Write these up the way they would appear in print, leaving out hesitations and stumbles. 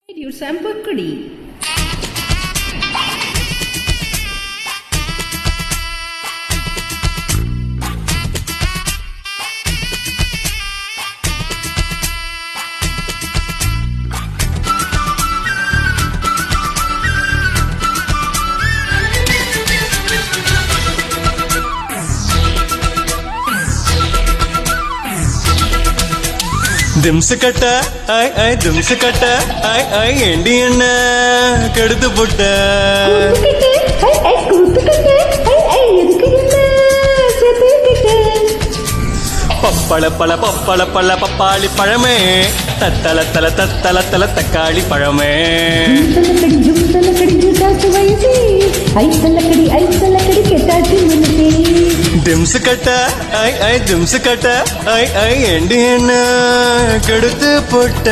Radio Sampakudi. திம்சு கட்ட ஐ ஐ திம்சு கட்ட ஐ ஐ ஏண்டி என்ன கெடுத்து போட்ட பப்பள பழ பப்பள பழ பப்பாளி பழமே தத்தல தல தத்தல தல தக்காளி பழமே திம்சு கட்ட ஐ ஐ திம்சு கட்ட ஐ ஐ ஏண்டி என்ன கெடுத்து போட்ட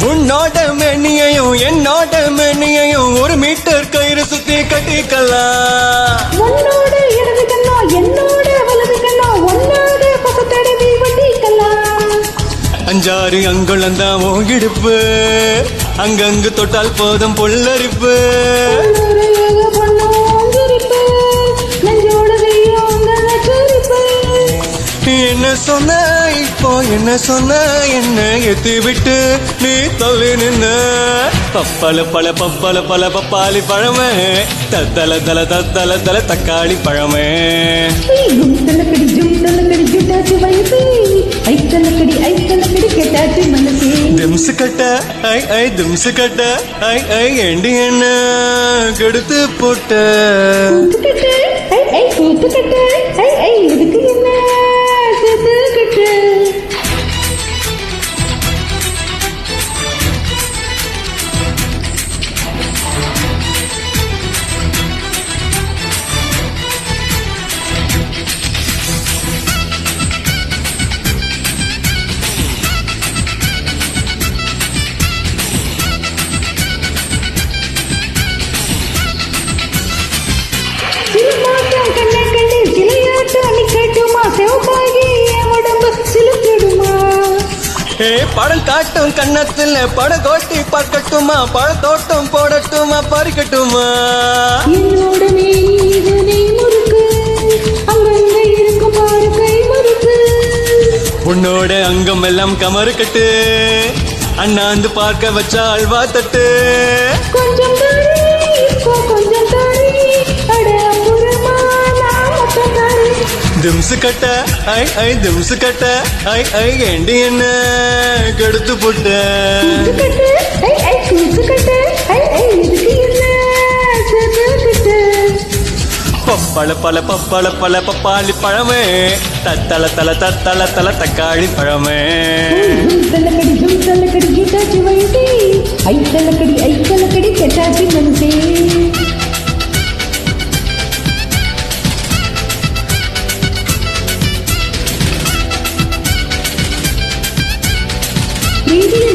உன்னோட மெனியையும் என்னோட மெனியையும் 1 மீட்டர் கயிறு சுத்தி கட்டிக்கலாம். உன்னோட இடது கண்ணா என்னோட வலது கண்ணா ஒன்னாக பசத்தடவி வட்டிக்கலாம். 5-6 அங்குளந்தான் இடுப்பு அங்கங்கு தொட்டால் போதும் புல்லரிப்பு. என்ன சொன்ன இப்போ என்ன சொன்ன என்ன எத்தி விட்டு நீ தள்ளி நின்ன பப்பல பல பப்பல பல பப்பாளி பழமே தத்தல தல தத்தல தல தக்காளி பழமே. திம்சு கட்ட ஐ ஐ திம்சு கட்ட ஐ ஐ ஏண்டி என்ன கெடுத்து போட்ட படம் காட்டும் கண்ணத்துல பட கோட்டி பார்க்கட்டுமா பழ தோட்டம் போடட்டுமா பறிக்கட்டுமா. என்னோட நீ முறுக்கு அங்கங்க இருக்கும் பாரு கை முறுக்கு. உன்னோட அங்கம் எல்லாம் கமறு கட்டு அண்ணாந்து பார்க்க வச்சா அல்வா தட்டு. கொஞ்சம் கொஞ்சம் திம்சு கட்ட ஐ ஐ திம்சு கட்ட ஐ ஐ ஏண்டி என்ன கெடுத்து போட்ட பப்பள பல பப்பள பல பப்பாளி பழமே தத்தல தல தத்தல தல தக்காளி பழமே. ஐத்தலக்கடி கெட்டாச்சி மனசே. Radio